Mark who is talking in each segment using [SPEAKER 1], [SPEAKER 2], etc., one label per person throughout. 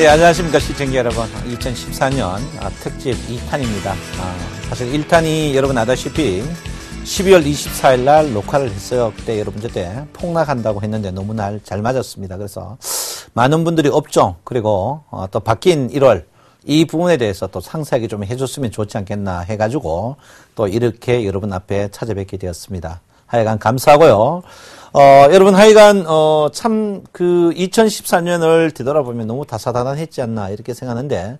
[SPEAKER 1] 예, 안녕하십니까 시청자 여러분. 2014년 특집 2탄입니다. 사실 1탄이 여러분 아다시피 12월 24일 날 녹화를 했어요. 그때 여러분 저때 폭락한다고 했는데 너무 날 잘 맞았습니다. 그래서 많은 분들이 업종 그리고 또 바뀐 1월 이 부분에 대해서 또 상세하게 좀 해줬으면 좋지 않겠나 해가지고 또 이렇게 여러분 앞에 찾아뵙게 되었습니다. 하여간 감사하고요. 여러분 하여간 참 그 2014년을 되돌아보면 너무 다사다난했지 않나 이렇게 생각하는데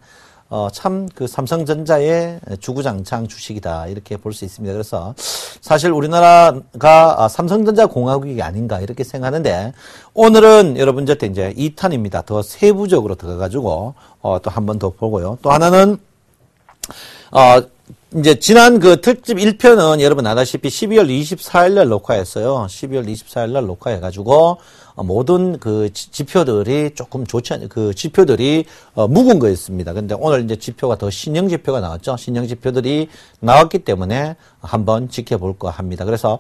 [SPEAKER 1] 참 그 삼성전자의 주구장창 주식이다 이렇게 볼 수 있습니다. 그래서 사실 우리나라가 삼성전자 공화국이 아닌가 이렇게 생각하는데 오늘은 여러분 저때 이제 2탄입니다. 더 세부적으로 들어가가지고 또 한 번 더 보고요. 또 하나는 이제 지난 그 특집 1편은 여러분 아다시피 12월 24일 날 녹화했어요. 12월 24일 날 녹화해가지고 모든 그 지표들이 조금 좋지 않은 그 지표들이 묵은 거였습니다. 근데 오늘 이제 지표가 더 신형 지표가 나왔죠. 신형 지표들이 나왔기 때문에 한번 지켜볼까 합니다. 그래서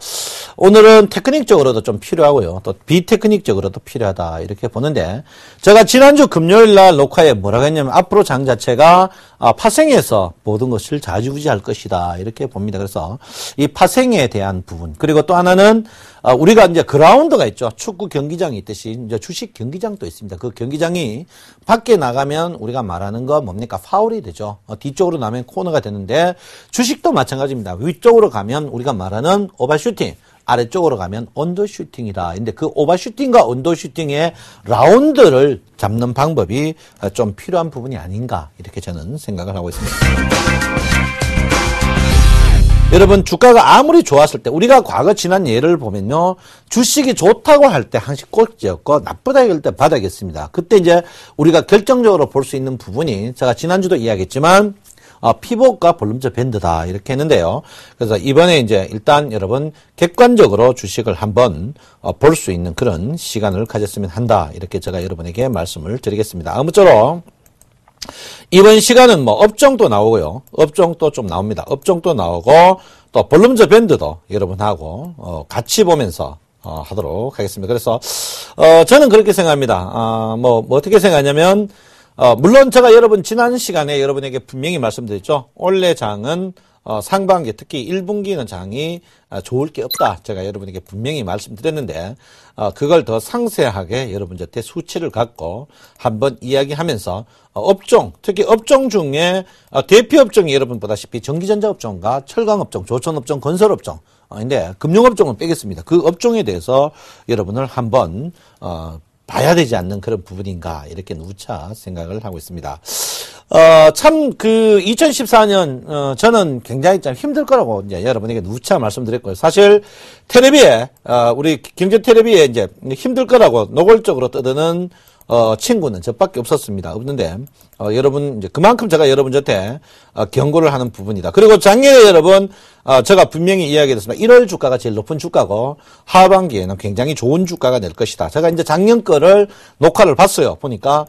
[SPEAKER 1] 오늘은 테크닉적으로도 좀 필요하고요. 또 비테크닉적으로도 필요하다 이렇게 보는데 제가 지난주 금요일 날 녹화에 뭐라고 했냐면 앞으로 장 자체가 파생해서 모든 것을 좌지우지할 것이다 이렇게 봅니다. 그래서 이 파생에 대한 부분 그리고 또 하나는 우리가 이제 그라운드가 있죠. 축구 경기장이 있듯이 이제 주식 경기장도 있습니다. 그 경기장이 밖에 나가면 우리가 말하는 거 뭡니까? 파울이 되죠. 뒤쪽으로 나면 코너가 되는데 주식도 마찬가지입니다. 위쪽으로 가면 우리가 말하는 오버슈팅, 아래쪽으로 가면 언더슈팅이다. 근데 그 오버슈팅과 언더슈팅의 라운드를 잡는 방법이 좀 필요한 부분이 아닌가 이렇게 저는 생각을 하고 있습니다. 여러분 주가가 아무리 좋았을 때 우리가 과거 지난 예를 보면요. 주식이 좋다고 할 때 항상 꼭지였고 나쁘다고 할 때 바닥이었습니다. 그때 이제 우리가 결정적으로 볼 수 있는 부분이 제가 지난주도 이야기했지만 피봇과 볼륨저 밴드다 이렇게 했는데요. 그래서 이번에 이제 일단 여러분 객관적으로 주식을 한번 볼 수 있는 그런 시간을 가졌으면 한다. 이렇게 제가 여러분에게 말씀을 드리겠습니다. 아무쪼록 이번 시간은 뭐 업종도 나오고요. 업종도 좀 나옵니다. 업종도 나오고 또 볼륨저 밴드도 여러분하고 같이 보면서 하도록 하겠습니다. 그래서 저는 그렇게 생각합니다. 뭐 어떻게 생각하냐면 물론 제가 여러분 지난 시간에 여러분에게 분명히 말씀드렸죠. 올해 장은 상반기 특히 1분기는 장이 좋을 게 없다. 제가 여러분에게 분명히 말씀드렸는데 그걸 더 상세하게 여러분 저한테 수치를 갖고 한번 이야기하면서 업종 특히 업종 중에 대표 업종이 여러분 보다시피 전기전자 업종과 철강업종, 조선업종, 건설업종 근데 금융업종은 빼겠습니다. 그 업종에 대해서 여러분을 한번 봐야 되지 않는 그런 부분인가 이렇게 누차 생각을 하고 있습니다. 참 그 2014년 저는 굉장히 좀 힘들 거라고 이제 여러분에게 누차 말씀드렸고요. 사실 텔레비에 우리 경제 텔레비에 이제 힘들 거라고 노골적으로 떠드는 친구는 저밖에 없었습니다. 없는데 여러분 이제 그만큼 제가 여러분 저한테 경고를 하는 부분이다. 그리고 작년에 여러분 제가 분명히 이야기했습니다. 1월 주가가 제일 높은 주가고 하반기에는 굉장히 좋은 주가가 될 것이다. 제가 이제 작년 거를 녹화를 봤어요. 보니까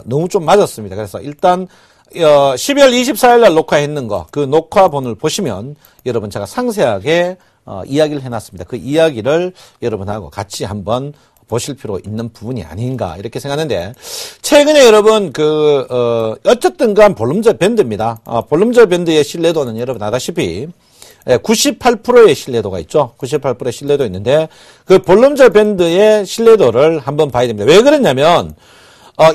[SPEAKER 1] 너무 좀 맞았습니다. 그래서 일단 12월 24일 날 녹화했는 거 그 녹화본을 보시면 여러분 제가 상세하게 이야기를 해놨습니다. 그 이야기를 여러분하고 같이 한번 보실 필요 있는 부분이 아닌가 이렇게 생각하는데 최근에 여러분 어쨌든 간 볼륨저 밴드입니다. 볼륨저 밴드의 신뢰도는 여러분 아다시피 98%의 신뢰도가 있죠. 98%의 신뢰도 있는데 그 볼륨저 밴드의 신뢰도를 한번 봐야 됩니다. 왜 그러냐면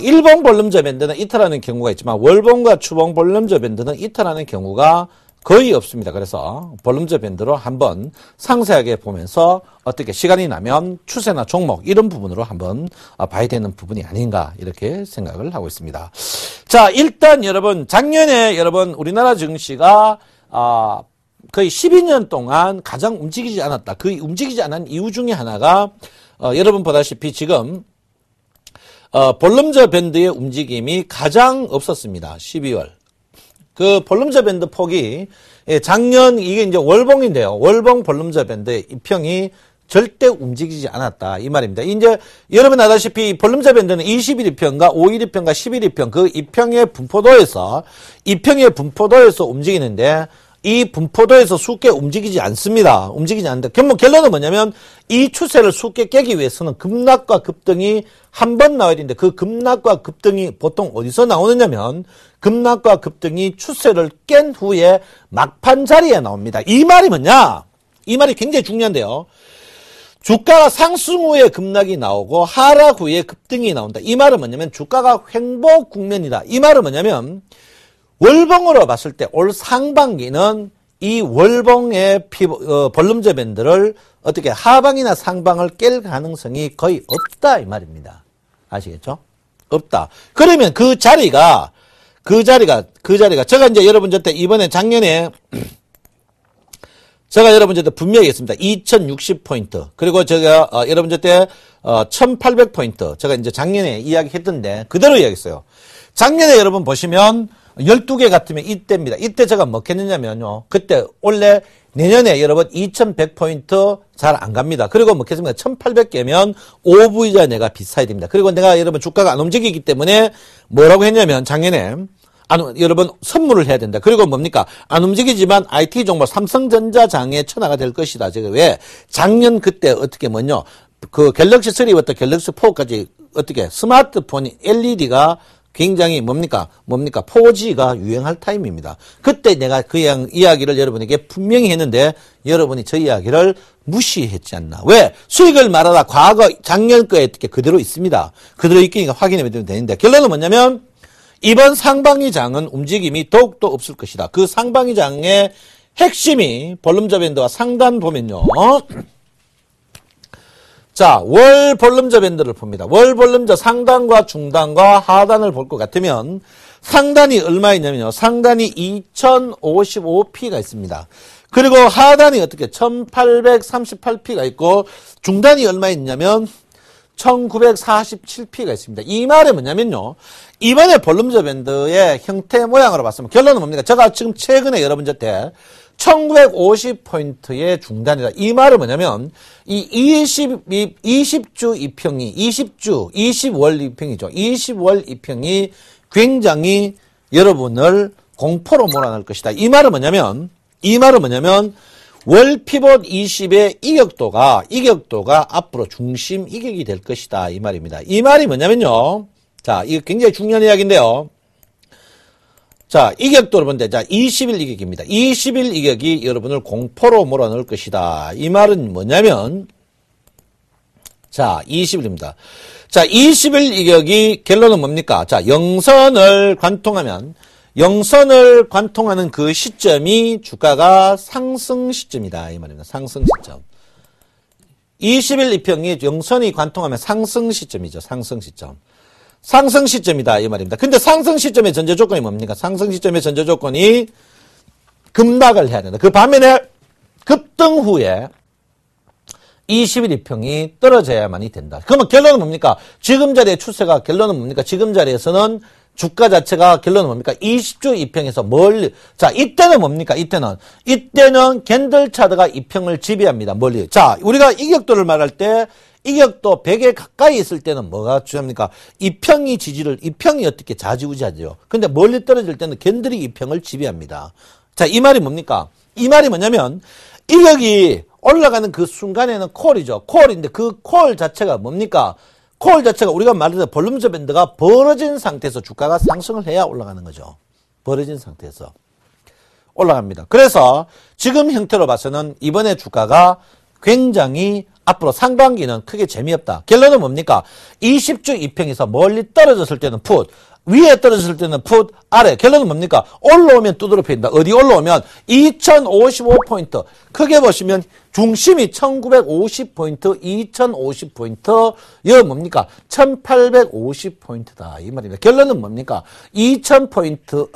[SPEAKER 1] 일봉 볼륨저 밴드는 이탈하는 경우가 있지만 월봉과 추봉 볼륨저 밴드는 이탈하는 경우가 거의 없습니다. 그래서 볼륨저 밴드로 한번 상세하게 보면서 어떻게 시간이 나면 추세나 종목 이런 부분으로 한번 봐야 되는 부분이 아닌가 이렇게 생각을 하고 있습니다. 자, 일단 여러분 작년에 여러분 우리나라 증시가 거의 12년 동안 가장 움직이지 않았다. 그 움직이지 않은 이유 중에 하나가 여러분 보다시피 지금 볼륨저 밴드의 움직임이 가장 없었습니다. 12월. 그 볼륨저 밴드 폭이 작년 이게 이제 월봉인데요. 월봉 볼륨저 밴드 입평이 절대 움직이지 않았다 이 말입니다. 이제 여러분 아다시피 볼륨저 밴드는 20일 입평과 5일 입평과 10일 입평 그 입평의 분포도에서 움직이는데 이 분포도에서 쉽게 움직이지 않습니다. 움직이지 않는데 결론은 뭐냐면 이 추세를 쉽게 깨기 위해서는 급락과 급등이 한 번 나와야 되는데 그 급락과 급등이 보통 어디서 나오느냐면 급락과 급등이 추세를 깬 후에 막판 자리에 나옵니다. 이 말이 뭐냐? 이 말이 굉장히 중요한데요. 주가가 상승 후에 급락이 나오고 하락 후에 급등이 나온다. 이 말은 뭐냐면 주가가 횡보 국면이다. 이 말은 뭐냐면 월봉으로 봤을 때 올 상반기는 이 월봉의 볼륨저 밴드를 어떻게 하방이나 상방을 깰 가능성이 거의 없다 이 말입니다. 아시겠죠? 없다. 그러면 그 자리가 제가 이제 여러분 저때 이번에 작년에 제가 여러분 저때 분명히 했습니다. 2060포인트. 그리고 제가 여러분 저때 1800포인트. 제가 이제 작년에 이야기했던데 그대로 이야기했어요. 작년에 여러분 보시면 12개 같으면 이때입니다. 이때 제가 뭐 했느냐면요. 그때 원래 내년에 여러분 2100포인트 잘 안 갑니다. 그리고 뭐 했습니까? 1800개면 오브이자 내가 비싸야 됩니다. 그리고 내가 여러분 주가가 안 움직이기 때문에 뭐라고 했냐면 작년에 여러분 선물을 해야 된다. 그리고 뭡니까? 안 움직이지만 IT 정보 삼성전자 장에 천하가 될 것이다. 제가 왜 작년 그때 어떻게 뭐냐? 그 갤럭시 3부터 갤럭시 4까지 어떻게 스마트폰이 LED가 굉장히 뭡니까? 4G가 유행할 타임입니다. 그때 내가 그 이야기를 여러분에게 분명히 했는데 여러분이 저 이야기를 무시했지 않나. 왜? 수익을 말하다 과거 작년 거에 어떻게 그대로 있습니다. 그대로 있기니까 확인해 보면 되는데 결론은 뭐냐면 이번 상반기 장은 움직임이 더욱더 없을 것이다. 그 상반기 장의 핵심이 볼륨저 밴드와 상단 보면요. 자, 월 볼륨저 밴드를 봅니다. 월 볼륨저 상단과 중단과 하단을 볼 것 같으면 상단이 얼마있냐면요. 상단이 2055P가 있습니다. 그리고 하단이 어떻게 1838P가 있고 중단이 얼마 있냐면 1947P가 있습니다. 이 말은 뭐냐면요. 이번에 볼륨저 밴드의 형태 모양으로 봤으면 결론은 뭡니까? 제가 지금 최근에 여러분한테 1950포인트의 중단이다. 이 말은 뭐냐면 이 20주 이평이 20월 이평이죠. 20월 이평이 굉장히 여러분을 공포로 몰아넣을 것이다. 이 말은 뭐냐면 월 피봇 20의 이격도가 앞으로 중심 이격이 될 것이다. 이 말입니다. 이 말이 뭐냐면요. 자, 이거 굉장히 중요한 이야기인데요. 자, 이격도를 본데, 자, 20일 이격입니다. 20일 이격이 여러분을 공포로 몰아넣을 것이다. 이 말은 뭐냐면, 자, 20일입니다. 자, 20일 이격이 결론은 뭡니까? 자, 영선을 관통하는 그 시점이 주가가 상승 시점이다. 이 말입니다. 상승 시점. 20일 이평이 영선이 관통하면 상승 시점이죠. 상승 시점. 상승 시점이다 이 말입니다. 근데 상승 시점의 전제 조건이 뭡니까? 상승 시점의 전제 조건이 급락을 해야 된다. 그 반면에 급등 후에 20일 이평이 떨어져야만이 된다. 그러면 결론은 뭡니까? 지금 자리의 추세가 결론은 뭡니까? 지금 자리에서는 주가 자체가 결론은 뭡니까? 20주 이평에서 멀리. 자, 이때는 뭡니까? 이때는 캔들 차트가 이평을 지배합니다. 멀리. 자, 우리가 이격도를 말할 때 이격도 100에 가까이 있을 때는 뭐가 중요합니까? 이평이 어떻게 좌지우지하죠. 근데 멀리 떨어질 때는 캔들이 이평을 지배합니다. 자, 이 말이 뭡니까? 이 말이 뭐냐면, 이격이 올라가는 그 순간에는 콜이죠. 콜인데 그 콜 자체가 뭡니까? 콜 자체가 우리가 말하는 볼륨저 밴드가 벌어진 상태에서 주가가 상승을 해야 올라가는 거죠. 벌어진 상태에서 올라갑니다. 그래서 지금 형태로 봐서는 이번에 주가가 굉장히 앞으로 상반기는 크게 재미없다. 결론은 뭡니까? 20주 이평에서 멀리 떨어졌을 때는 풋, 위에 떨어졌을 때는 풋, 아래. 결론은 뭡니까? 올라오면 두드러 패인다. 어디 올라오면 2055포인트. 크게 보시면 중심이 1950포인트, 2050포인트, 이거 뭡니까? 1850포인트다. 이 말입니다. 결론은 뭡니까? 2000포인트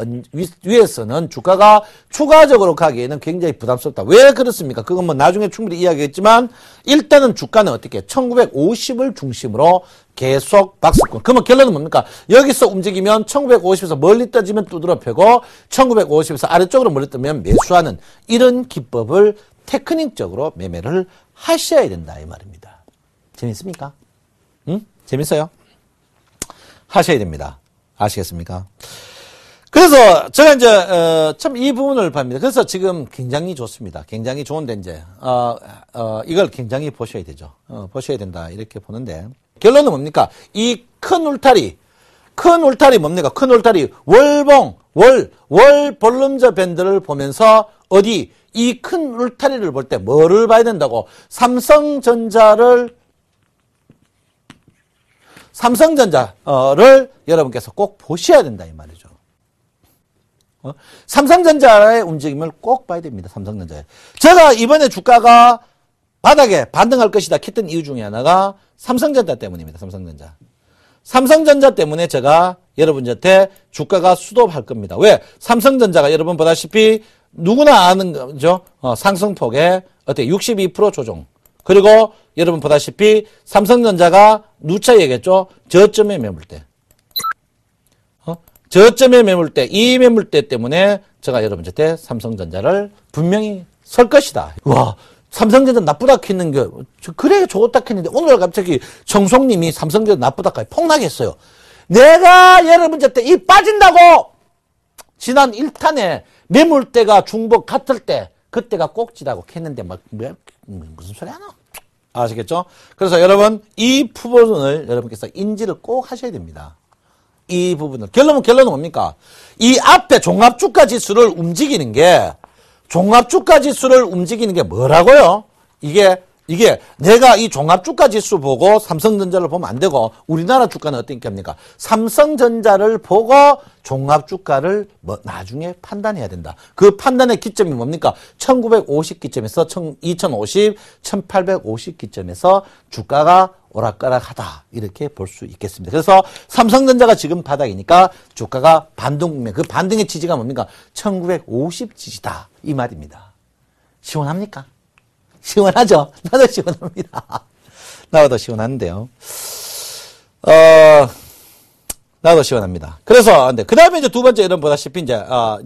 [SPEAKER 1] 위에서는 주가가 추가적으로 가기에는 굉장히 부담스럽다. 왜 그렇습니까? 그건 뭐 나중에 충분히 이야기했지만, 일단은 주가는 어떻게 1950을 중심으로 계속 박스권. 그러면 결론은 뭡니까? 여기서 움직이면 1950에서 멀리 떠지면 두드러 패고 1950에서 아래쪽으로 멀리 뜨면 매수하는 이런 기법을 테크닉적으로 매매를 하셔야 된다 이 말입니다. 재밌습니까? 응? 재밌어요? 하셔야 됩니다. 아시겠습니까? 그래서 제가 이제 참 이 부분을 봅니다. 그래서 지금 굉장히 좋습니다. 굉장히 좋은데 이제 이걸 굉장히 보셔야 되죠. 보셔야 된다 이렇게 보는데 결론은 뭡니까? 이 큰 울타리 뭡니까? 큰 울타리 월봉 월 볼륨저 밴드를 보면서 어디 이 큰 울타리를 볼 때 뭐를 봐야 된다고? 삼성전자를 여러분께서 꼭 보셔야 된다 이 말이죠. 삼성전자의 움직임을 꼭 봐야 됩니다. 삼성전자에. 제가 이번에 주가가 바닥에 반등할 것이다 했던 이유 중에 하나가 삼성전자 때문입니다. 삼성전자 때문에 제가 여러분한테 주가가 수도할 겁니다. 왜? 삼성전자가 여러분 보다시피 누구나 아는 거죠. 상승폭에 어떻게 62% 조정. 그리고 여러분 보다시피 삼성전자가 누차 얘기했죠. 저점에 매물대. 저점에 매물대, 이 매물대 때문에 제가 여러분한테 삼성전자를 분명히 설 것이다. 와, 삼성전자 나쁘다 했는 게, 그래 좋다 했는데 오늘 갑자기 정송님이 삼성전자 나쁘다까지 폭락했어요. 내가 여러분한테 이 빠진다고! 지난 1탄에 매물대가 중복 같을 때, 그때가 꼭지라고 했는데, 무슨 소리 하나? 아시겠죠? 그래서 여러분, 이 부분을 여러분께서 인지를 꼭 하셔야 됩니다. 이 부분을. 결론은 뭡니까? 이 앞에 종합주가 지수를 움직이는 게 뭐라고요? 이게 내가 이 종합주가 지수 보고 삼성전자를 보면 안 되고 우리나라 주가는 어떤 겁니까? 삼성전자를 보고 종합주가를 나중에 판단해야 된다. 그 판단의 기점이 뭡니까? 1950 기점에서 2050, 1850 기점에서 주가가 오락가락하다 이렇게 볼 수 있겠습니다. 그래서 삼성전자가 지금 바닥이니까 주가가 반등, 그 반등의 지지가 뭡니까? 1950 지지다 이 말입니다. 시원합니까? 시원하죠? 나도 시원합니다. 나도 시원한데요. 나도 시원합니다. 그래서, 그 다음에 이제 두 번째, 여러분 보다시피 이제 월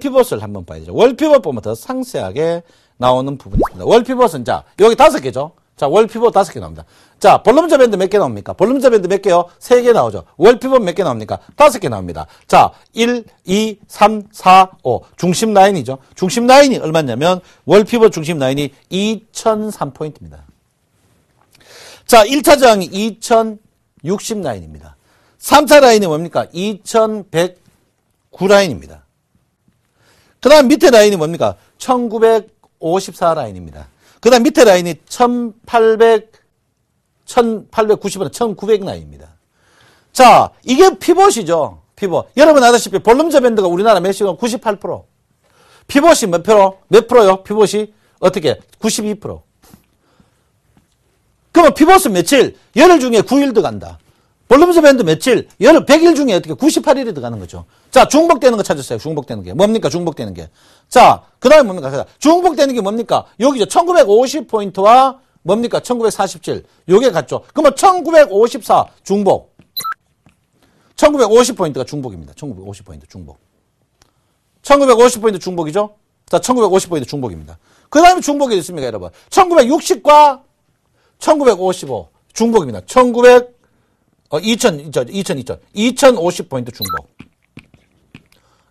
[SPEAKER 1] 피벗을 한번 봐야 되죠. 월 피벗 보면 더 상세하게 나오는 부분이 있습니다. 월 피벗은 자, 여기 5개죠? 자, 월 피벗 5개 나옵니다. 자, 볼륨저 밴드 몇 개 나옵니까? 볼륨저 밴드 몇 개요? 3개 나오죠. 월 피벗 몇 개 나옵니까? 5개 나옵니다. 자, 1, 2, 3, 4, 5. 중심 라인이죠. 중심 라인이 얼마냐면, 월 피벗 중심 라인이 2003포인트입니다. 자, 1차 저항이 2060 라인입니다. 3차 라인이 뭡니까? 2109 라인입니다. 그 다음 밑에 라인이 뭡니까? 1954 라인입니다. 그 다음 밑에 라인이 1890원, 1900 라인입니다. 자, 이게 피벗이죠. 피벗. 여러분 아시다시피 볼륨저 밴드가 우리나라 매수가 98%. 피벗이 몇 프로? 몇 프로요? 피벗이? 어떻게? 92%. 그러면 피벗은 며칠? 열흘 중에 9일 들어간다. 볼륨저 밴드 며칠? 100일 중에 어떻게 98일이 들어가는 거죠. 자, 중복되는 거 찾았어요. 중복되는 게. 뭡니까? 중복되는 게. 자, 그 다음에 뭡니까? 중복되는 게 뭡니까? 여기죠. 1950포인트와 뭡니까? 1947. 요게 같죠. 그러면 1954 중복. 1950포인트가 중복입니다. 1950포인트 중복. 1950포인트 중복이죠? 자, 1950포인트 중복입니다. 그 다음에 중복이 있습니까, 여러분? 1960과 1955 중복입니다. 2050포인트 중복.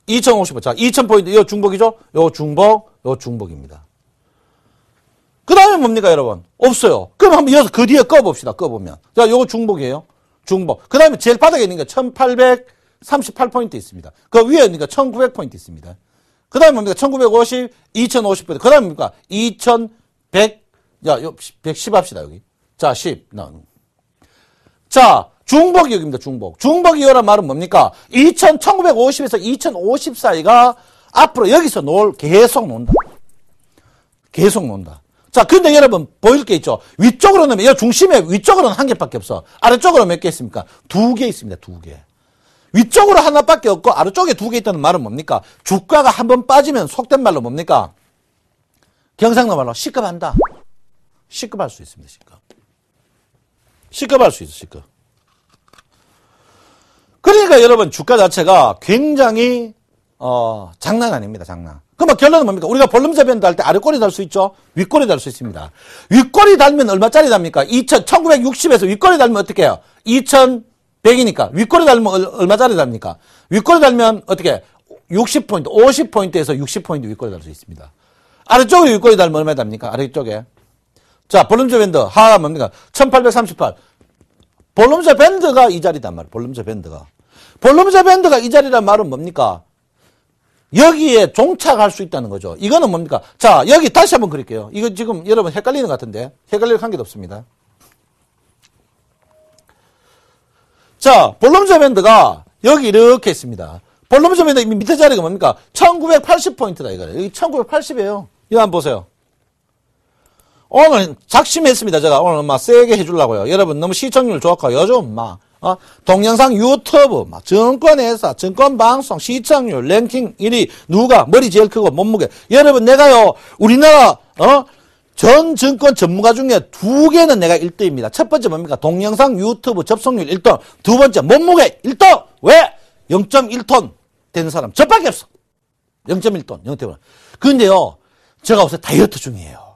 [SPEAKER 1] 2050포인트. 자, 2000포인트. 이거 중복이죠? 요 중복입니다. 그 다음에 뭡니까, 여러분? 없어요. 그럼 한번 이어서 그 뒤에 꺼봅시다. 꺼보면. 자, 요거 중복이에요. 중복. 그 다음에 제일 바닥에 있는 게 1838포인트 있습니다. 그 위에 있는 게 1900포인트 있습니다. 그 다음에 뭡니까? 1950, 2050포인트. 그 다음에 뭡니까? 2100, 110 합시다, 여기. 자, 10. 자, 중복이 여기입니다, 중복. 중복 이어란 말은 뭡니까? 1950에서 2050 사이가 앞으로 여기서 계속 논다. 계속 논다. 자, 근데 여러분, 보일 게 있죠? 위쪽으로는, 이 중심에 위쪽으로는 한 개밖에 없어. 아래쪽으로 몇 개 있습니까? 2개 있습니다, 2개. 위쪽으로 하나밖에 없고, 아래쪽에 2개 있다는 말은 뭡니까? 주가가 한번 빠지면 속된 말로 뭡니까? 경상도 말로 시급한다. 시급할 수 있습니다, 시급. 시급할 수 있어, 시급. 그러니까 여러분, 주가 자체가 굉장히, 장난 아닙니다, 장난. 그럼 결론은 뭡니까? 우리가 볼륨저 밴드 할 때 아래 꼬리 달 수 있죠? 윗꼬리 달 수 있습니다. 윗꼬리 달면 얼마짜리 답니까? 1960에서 윗꼬리 달면 어떻게 해요? 2000, 100이니까. 윗꼬리 달면 얼마짜리 답니까? 윗꼬리 달면 어떻게? 60포인트, 50포인트에서 60포인트 윗꼬리 달 수 있습니다. 아래쪽에 윗꼬리 달면 얼마 답니까? 아래쪽에. 자, 볼륨저 밴드. 하가 뭡니까? 1838. 볼륨저 밴드가 이 자리단 말이에요. 볼륨저 밴드가. 볼륨저 밴드가 이 자리란 말은 뭡니까? 여기에 종착할 수 있다는 거죠. 이거는 뭡니까? 자, 여기 다시 한번 그릴게요. 이거 지금 여러분 헷갈리는 것 같은데. 헷갈릴 한 개도 없습니다. 자, 볼륨저 밴드가 여기 이렇게 있습니다. 볼륨저 밴드 밑에 자리가 뭡니까? 1980포인트다, 이거예요. 여기 1980이에요. 이거 한번 보세요. 오늘 작심했습니다. 제가 오늘 막 세게 해주려고요. 여러분 너무 시청률 좋고 요즘 막 동영상 유튜브 막 증권회사 증권방송 시청률 랭킹 1위 누가 머리 제일 크고 몸무게 여러분 내가요 우리나라 전 증권 전문가 중에 2개는 내가 1등입니다. 첫 번째 뭡니까? 동영상 유튜브 접속률 1등. 두 번째 몸무게 1등. 왜? 0.1톤 되는 사람 저밖에 없어. 0.1톤 0.1톤. 근데요 제가 요새 다이어트 중이에요.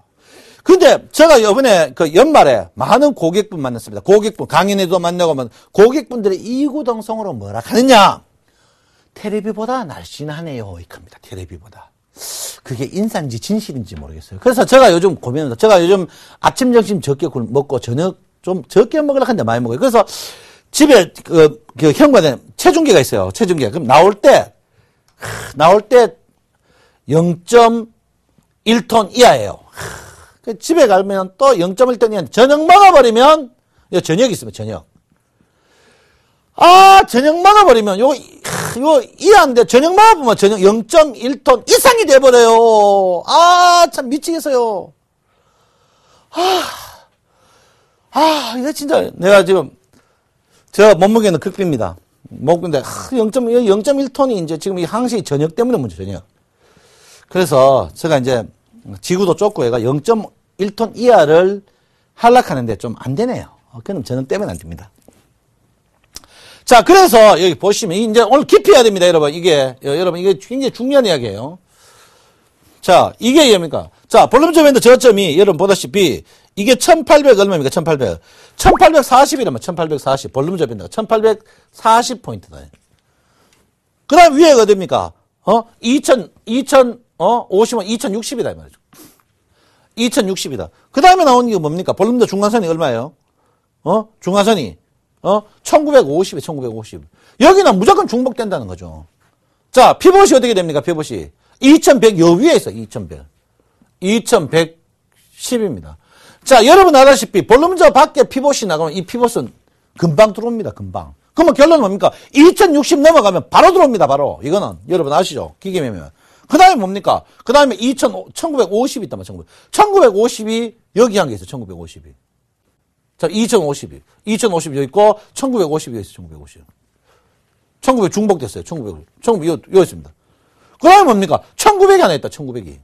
[SPEAKER 1] 근데 제가 이번에 그 연말에 많은 고객분 만났습니다. 고객분 강연에도 만나고 고객분들의 이구동성으로 뭐라 하느냐? 텔레비보다 날씬하네요. 이겁니다. 텔레비보다. 그게 인사인지 진실인지 모르겠어요. 그래서 제가 요즘 고민합니다. 제가 요즘 아침 점심 적게 먹고 저녁 좀 적게 먹으려고 하는데 많이 먹어요. 그래서 집에 그 현관에 체중계가 있어요. 체중계. 그럼 나올 때 0.1톤 이하예요. 집에 가면 또 0.1톤이 저녁 먹어버리면 저녁 있으면 저녁. 저녁 먹어버리면 이거 이해한데 저녁 먹어보면 저녁 0.1톤 이상이 돼버려요. 참 미치겠어요. 이거 진짜 내가 지금 저 몸무게는 극비입니다. 근데 0.1톤이 이제 지금 이 항시 저녁 때문에 문제 저녁. 그래서 제가 이제 지구도 좁고 얘가 0.1톤 이하를 하락하는데 좀 안 되네요. 그럼 저는 때문에 안 됩니다. 자, 그래서 여기 보시면 이제 오늘 깊이 해야 됩니다, 여러분. 여러분 이게 굉장히 중요한 이야기예요. 자, 이게 뭡니까? 자, 볼륨저 밴드 저점이 여러분 보다시피 이게 1800 얼마입니까? 1800. 1840이라면 1840. 볼륨저 밴드가 1840포인트다. 그 다음 위에가 됩니까? 50원 2060이다, 이 말이죠. 2060이다. 그 다음에 나온 게 뭡니까? 볼륨저 중간선이 얼마예요? 중간선이, 1950에 1950. 여기는 무조건 중복된다는 거죠. 자, 피봇이 어떻게 됩니까? 피봇이. 2100 요 위에 있어, 2100. 2110입니다. 자, 여러분 알다시피 볼륨저 밖에 피봇이 나가면 이 피봇은 금방 들어옵니다, 금방. 그러면 결론은 뭡니까? 2060 넘어가면 바로 들어옵니다, 바로. 이거는 여러분 아시죠? 기계매면. 그 다음에 뭡니까? 그 다음에 1950이 있단 말이야, 1950이 여기 한 게 있어, 1950이. 자, 2050이. 2050이 여기 있고, 1950이 여기 있어, 1950. 1900 중복됐어요, 1950. 1900, 여기 있습니다. 그 다음에 뭡니까? 1900이 하나 있다, 1900이.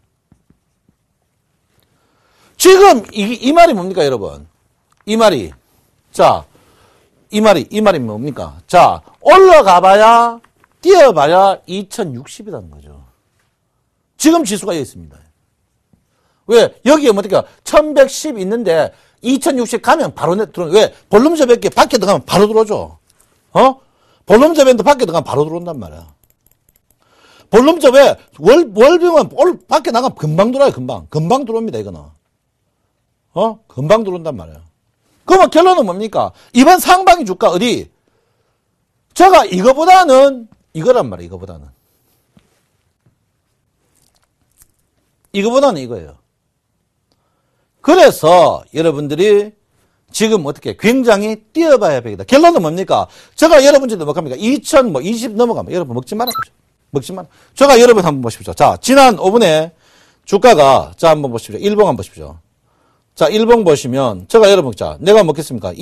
[SPEAKER 1] 지금, 이 말이 뭡니까, 여러분? 이 말이. 자, 이 말이 뭡니까? 자, 올라가봐야, 뛰어봐야 2060이라는 거죠. 지금 지수가 여기 있습니다. 왜? 여기에 뭡니까? 1110 있는데, 2060 가면 바로 들어오는, 왜? 볼륨저 밴드 밖에 들어가면 바로 들어오죠. 볼륨저 밴드 밖에 들어가면 바로 들어온단 말이야. 볼륨저 왜? 월병은 밖에 나가면 금방 들어와요, 금방. 금방 들어옵니다, 이거는. 금방 들어온단 말이야. 그러면 결론은 뭡니까? 이번 상반기 주가 어디? 제가 이거보다는, 이거란 말이에요, 이거보다는 이거예요. 그래서 여러분들이 지금 어떻게 굉장히 뛰어봐야 되겠다. 결론은 뭡니까? 제가 여러분들도 뭐 합니까? 2020 넘어가면 여러분 먹지 말아보죠. 먹지 마라. 제가 여러분 한번 보십시오. 자, 지난 5분에 주가가 자 한번 보십시오. 일봉 한번 보십시오. 자, 일봉 보시면 제가 여러분 자 내가 먹겠습니까?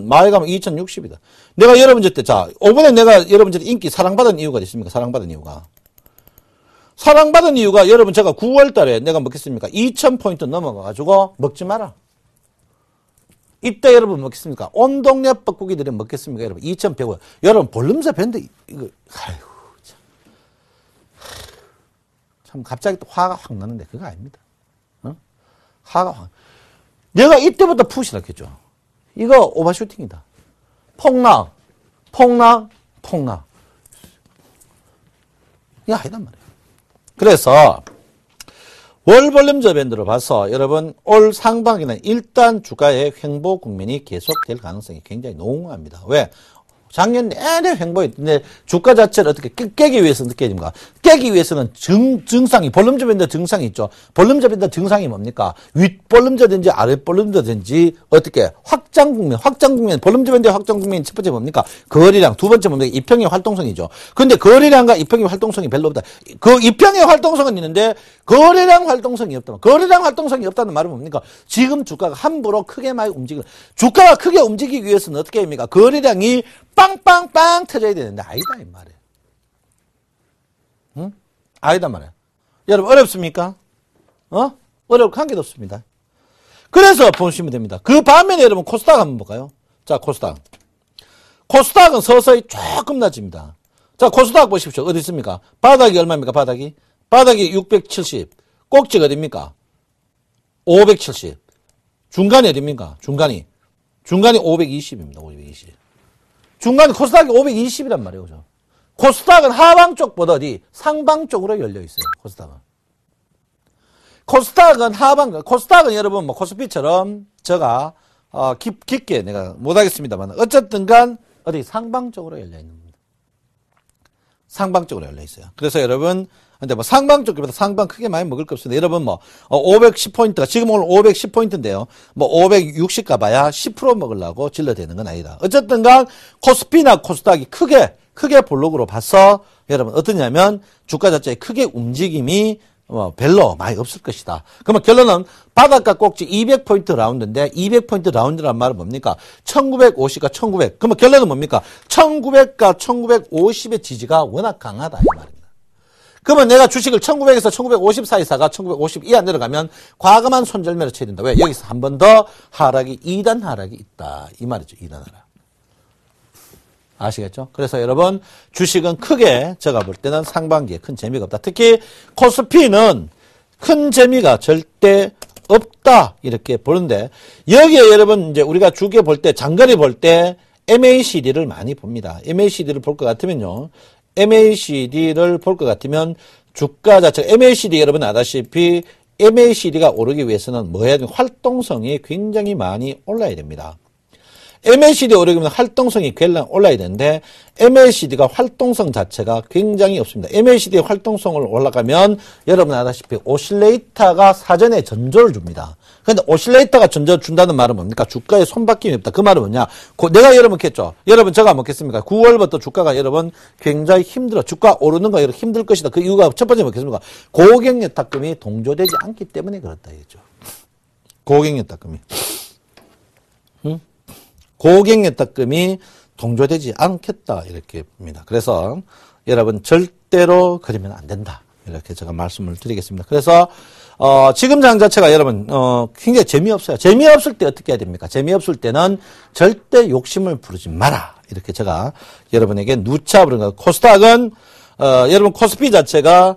[SPEAKER 1] 마에 가면 2060이다. 내가 여러분들 때 자 5분에 내가 여러분들 인기 사랑받은 이유가 있습니까? 사랑받은 이유가 여러분 제가 9월 달에 내가 먹겠습니까? 2000포인트 넘어가가지고 먹지 마라. 이때 여러분 먹겠습니까? 온 동네 뻐꾸기들이 먹겠습니까? 여러분 2100원. 여러분 볼륨저 밴드 이거 아이고 참 갑자기 또 화가 확 나는데 그거 아닙니다. 화가 확. 내가 이때부터 푸시라 했죠. 이거 오버슈팅이다. 폭락. 이게 아니단 말이에요. 그래서 월 볼륨저 밴드로 봐서 여러분 올 상반기는 일단 주가의 횡보 국면이 계속될 가능성이 굉장히 농후합니다. 왜? 작년 내내 횡보했는데 주가 자체를 어떻게 깨기 위해서 어떻게 됩니까? 깨기 위해서는 증상이 볼륨저 밴드 증상이 있죠. 볼륨저 밴드 증상이 뭡니까? 윗볼륨저든지 아랫볼륨저든지 어떻게 확장 국면 볼륨저 밴드의 확장 국면이 첫 번째 뭡니까? 거래량, 두 번째 뭡니까? 이평의 활동성이죠. 근데 거래량과 이평의 활동성이 별로 없다. 그 이평의 활동성은 있는데 거래량 활동성이 없다. 거래량 활동성이 없다는 말은 뭡니까? 지금 주가가 함부로 크게 많이 주가가 크게 움직이기 위해서는 어떻게 합니까? 거래량이 빵빵빵 터져야 되는데 아니다 이 말이에요. 응? 아니다 말이에요. 여러분 어렵습니까? 어렵고 한 개도 없습니다. 그래서 보시면 됩니다. 그 반면에 여러분 코스닥 한번 볼까요? 자, 코스닥은 서서히 조금 낮습니다. 자, 코스닥 보십시오. 어디 있습니까? 바닥이 얼마입니까? 바닥이 670. 꼭지가 어딥니까? 570. 중간이 어딥니까? 중간이 520입니다. 520. 중간에 코스닥이 520이란 말이에요. 그죠? 코스닥은 하방 쪽보다 어디? 상방 쪽으로 열려 있어요. 코스닥은 여러분 뭐 코스피처럼 제가 깊게 내가 못하겠습니다만 어쨌든 간 어디 상방 쪽으로 열려 있는 겁니다. 상방 쪽으로 열려 있어요. 그래서 여러분 근데 뭐 상방 쪽보다 상방 크게 많이 먹을 거 없습니다. 여러분 뭐 510포인트가 지금 오늘 510포인트인데요. 뭐 560 가봐야 10% 먹으려고 질러대는 건 아니다. 어쨌든 간 코스피나 코스닥이 크게 볼록으로 봐서 여러분 어떠냐면 주가 자체의 크게 움직임이 별로 많이 없을 것이다. 그러면 결론은 바닥과 꼭지 200포인트 라운드인데 200포인트 라운드란 말은 뭡니까? 1950과 1900. 그러면 결론은 뭡니까? 1900과 1950의 지지가 워낙 강하다 이 말입니다. 그러면 내가 주식을 1900에서 1950 사이 사가 1950 이하 내려가면 과감한 손절매를 쳐야 된다. 왜? 여기서 한 번 더 하락이 2단 하락이 있다. 이 말이죠. 2단 하락. 아시겠죠? 그래서 여러분 주식은 크게 제가 볼 때는 상반기에 큰 재미가 없다. 특히 코스피는 큰 재미가 절대 없다. 이렇게 보는데 여기에 여러분 이제 우리가 주게 볼 때 장거리 볼 때 MACD를 많이 봅니다. MACD를 볼 것 같으면요. MACD를 볼 것 같으면 주가 자체 MACD 여러분 아다시피 MACD가 오르기 위해서는 뭐 해야 되는 활동성이 굉장히 많이 올라야 됩니다. MACD 오르면 활동성이 굉장히 올라야 되는데 MACD가 활동성 자체가 굉장히 없습니다. MACD의 활동성을 올라가면 여러분 아다시피 오실레이터가 사전에 전조를 줍니다. 그런데 오실레이터가 전조 준다는 말은 뭡니까? 주가에 손바뀜이 없다. 그 말은 뭐냐? 내가 여러분 겠죠. 여러분 제가 먹겠습니까? 9월부터 주가가 여러분 굉장히 힘들어. 주가 오르는 거 이렇게 힘들 것이다. 그 이유가 첫 번째 뭐겠습니까? 고객여탁금이 동조되지 않기 때문에 그렇다 이거죠. 고객여탁금이. 고객여탁금이 동조되지 않겠다 이렇게 봅니다. 그래서 여러분 절대로 그러면 안 된다 이렇게 제가 말씀을 드리겠습니다. 그래서 지금 장 자체가 여러분 굉장히 재미없어요. 재미없을 때 어떻게 해야 됩니까? 재미없을 때는 절대 욕심을 부르지 마라 이렇게 제가 여러분에게 누차 부르는 거예요. 코스닥은 여러분 코스피 자체가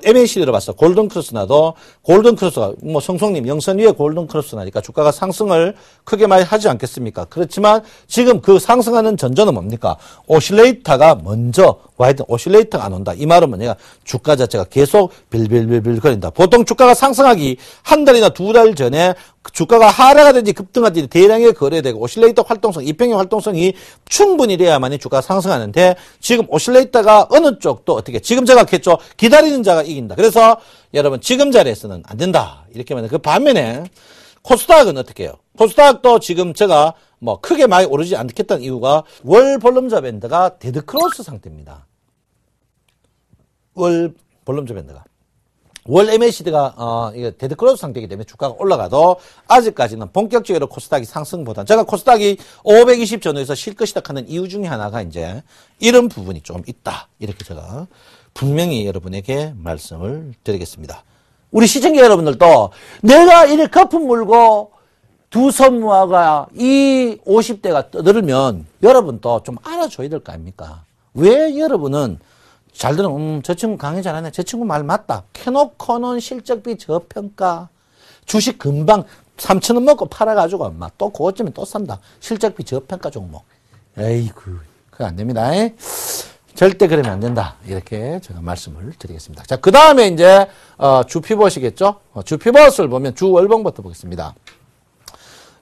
[SPEAKER 1] MACD로 봤어. 골든크로스나도, 골든크로스가, 뭐, 성송님, 영선 위에 골든크로스나니까 주가가 상승을 크게 많이 하지 않겠습니까? 그렇지만 지금 그 상승하는 전조는 뭡니까? 오실레이터가 먼저 와야 돼. 오실레이터가 안 온다. 이 말은 뭐냐? 주가 자체가 계속 빌빌빌빌 거린다. 보통 주가가 상승하기 한 달이나 두 달 전에 주가가 하락하든지 급등하든지 대량의 거래되고 오실레이터 활동성, 이평의 활동성이 충분히 돼야만이 주가가 상승하는데 지금 오실레이터가 어느 쪽도 어떻게 지금 제가 했죠. 기다리는 자가 이긴다. 그래서 여러분 지금 자리에서는 안 된다. 이렇게 말해요. 그 반면에 코스닥은 어떻게 해요? 코스닥도 지금 제가 뭐 크게 많이 오르지 않겠다는 이유가 월 볼륨저 밴드가 데드크로스 상태입니다. 월 볼륨저 밴드가. 월 MACD가 이게 데드크로스 상태이기 때문에 주가가 올라가도 아직까지는 본격적으로 코스닥이 상승보다 제가 코스닥이 520 전후에서 쉴 것이다 하는 이유 중에 하나가 이제 이런 부분이 좀 있다. 이렇게 제가 분명히 여러분에게 말씀을 드리겠습니다. 우리 시청자 여러분들도 내가 이렇게 거품 물고 두 손 모아가 이 50대가 떠들면 여러분도 좀 알아줘야 될 거 아닙니까? 왜 여러분은 잘 들으면 저 친구 강의 잘하네. 저 친구 말 맞다. 캐놓고는 실적비 저평가. 주식 금방 3,000원 먹고 팔아가지고 엄마 또 그것쯤에 또 산다. 실적비 저평가 종목. 에이구, 그거 안 됩니다. 절대 그러면 안 된다. 이렇게 제가 말씀을 드리겠습니다. 자, 그 다음에 이제, 주 피벗이겠죠? 주 피벗을 보면 주 월봉부터 보겠습니다.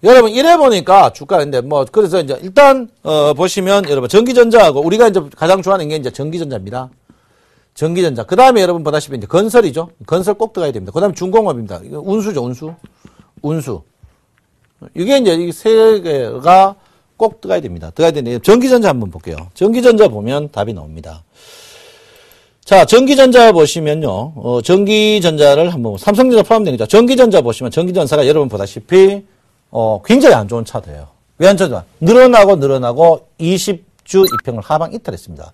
[SPEAKER 1] 여러분, 이래 보니까 주가인데, 그래서 이제 일단, 보시면 여러분, 전기전자하고 우리가 이제 가장 좋아하는 게 이제 전기전자입니다. 전기전자. 그 다음에 여러분 보다시피 이제 건설이죠. 건설 꼭 들어가야 됩니다. 그 다음에 중공업입니다. 이거 운수죠, 운수. 이게 이제 이 세 개가 꼭 들어가야 됩니다. 들어가야 되는데, 전기전자 한번 볼게요. 전기전자 보면 답이 나옵니다. 자, 전기전자 보시면요. 전기전자를 한번, 삼성전자 포함된 거죠. 전기전자 보시면 전기전사가 여러분 보다시피, 굉장히 안 좋은 차트예요. 왜 안 좋냐? 늘어나고 20주 이평을 하방 이탈했습니다.